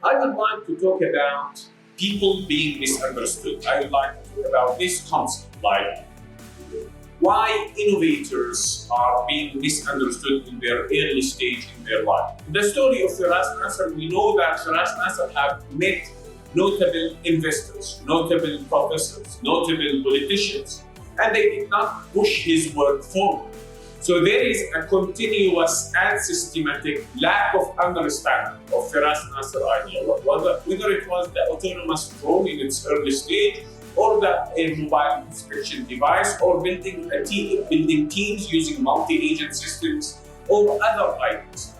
I would like to talk about people being misunderstood. I would like to talk about this concept, like why innovators are being misunderstood in their early stage in their life. In the story of Feras Naser, we know that Feras Naser have met notable investors, notable professors, notable politicians, and they did not push his work forward. So there is a continuous and systematic lack of understanding of Feras Naser idea, whether it was the autonomous drone in its early stage, or a mobile inspection device, or building teams using multi-agent systems, or other items.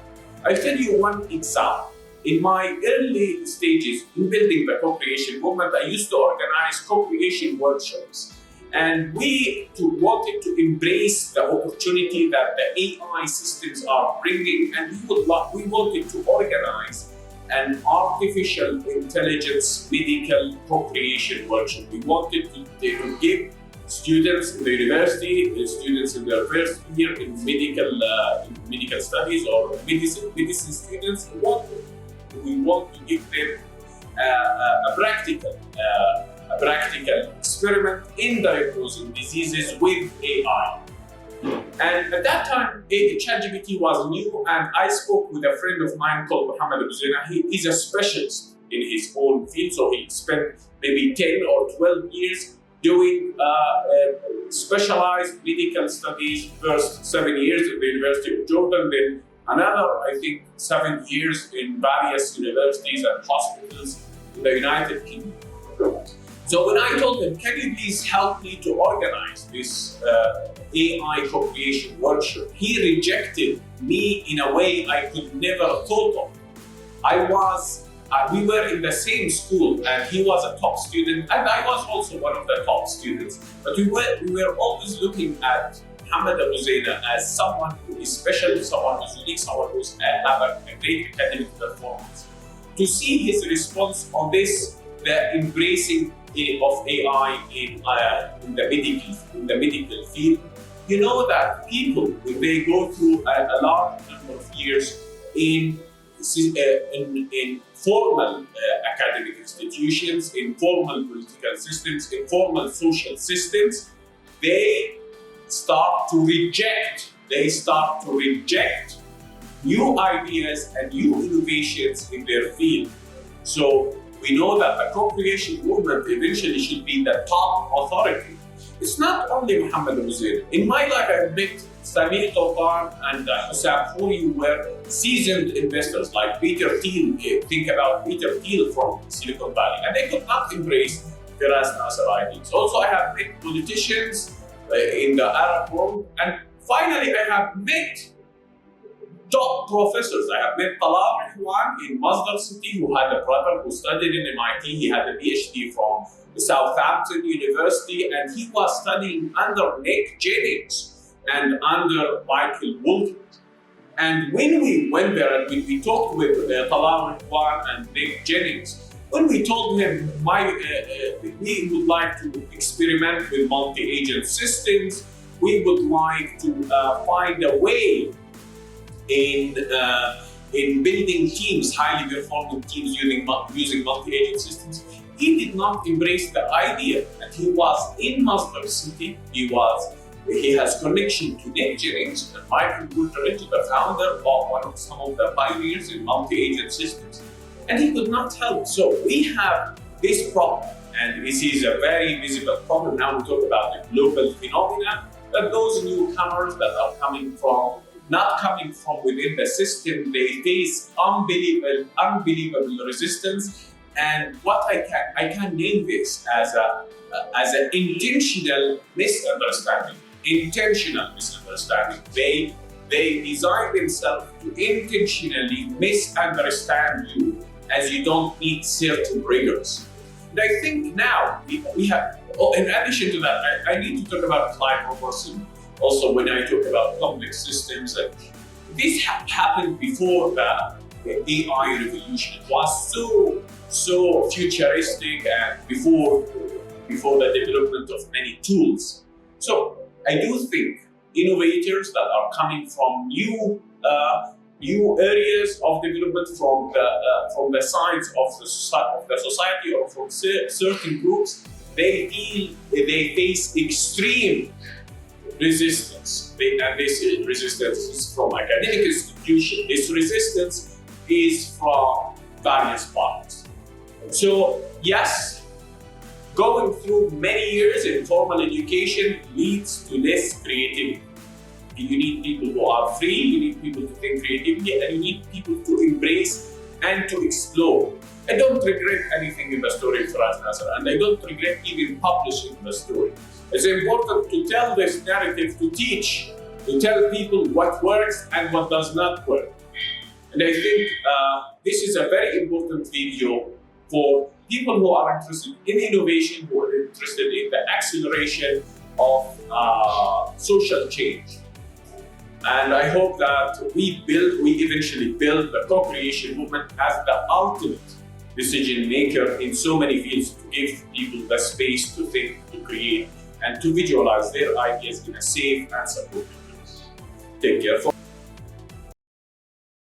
I'll tell you one example. In my early stages in building the co-creation movement, I used to organize co-creation workshops. And we wanted to embrace the opportunity that the AI systems are bringing, and we wanted to organize an artificial intelligence medical co-creation workshop. We wanted to give students in the university, students in their first year in medical studies, or medicine students, we want to give them a practical experiment in diagnosing diseases with AI. And at that time, ChatGPT was new, and I spoke with a friend of mine called Mohammed Abu Zaina. He's a specialist in his own field, so he spent maybe 10 or 12 years doing specialized medical studies. First 7 years at the University of Jordan, then another, I think, 7 years in various universities and hospitals in the United Kingdom. So when I told him, can you please help me to organize this AI co-creation workshop, he rejected me in a way I could never thought of. We were in the same school, and he was a top student, and I was also one of the top students. But we were always looking at Mohammed Abu Zaina as someone who is special, someone who is unique, someone who have a great academic performance. To see his response on this, the embracing of AI in the medical field, you know that people, when they go through a large number of years in formal academic institutions, in formal political systems, in formal social systems, they start to reject new ideas and new innovations in their field. So we know that the co-creation movement eventually should be the top authority. It's not only Mohammed Abu Zaina. In my life, I've met Samir Topan and Hussam Khouri, who were seasoned investors like Peter Thiel. Think about Peter Thiel from Silicon Valley, and they could not embrace Feras Naser ideas. Also, I have met politicians in the Arab world, and finally, I have met top professors. I have met Talal Rihwan in Masdar City, who had a brother who studied in MIT. He had a PhD from Southampton University, and he was studying under Nick Jennings and under Michael Wolfert. And when we went there and when we talked with Talal Rihwan and Nick Jennings, when we told him we would like to experiment with multi-agent systems, we would like to find a way in building teams, highly performing teams using multi-agent systems, he did not embrace the idea. And he was in Masdar City. He has connection to Nick Jennings and Michael Wolfert, the founder of some of the pioneers in multi-agent systems, and he could not help. So we have this problem, and this is a very visible problem. Now we talk about the global phenomena, that those newcomers that are not coming from within the system, they face unbelievable resistance. And what I can name this as an intentional misunderstanding. They design themselves to intentionally misunderstand you, as you don't meet certain rigors. And I think now we have, in addition to that, I need to talk about Clive Robertson. Also, when I talk about complex systems, this happened before the AI revolution. It was so futuristic, and before the development of many tools. So I do think innovators that are coming from new new areas of development from the sides of the society or from certain groups. They feel they face extreme resistance, and this resistance is from academic institutions. This resistance is from various parties. So yes, going through many years in formal education leads to less creativity. You need people who are free, you need people to think creatively, and you need people to embrace and to explore. I don't regret anything in the story of Feras Naser, and I don't regret even publishing the story. It's important to tell this narrative, to teach, to tell people what works and what does not work. And I think this is a very important video for people who are interested in innovation, who are interested in the acceleration of social change. And I hope that we eventually build the co-creation movement as the ultimate decision maker in so many fields, to give people the space to think, to create, and to visualize their ideas in a safe and supportive way. Take care.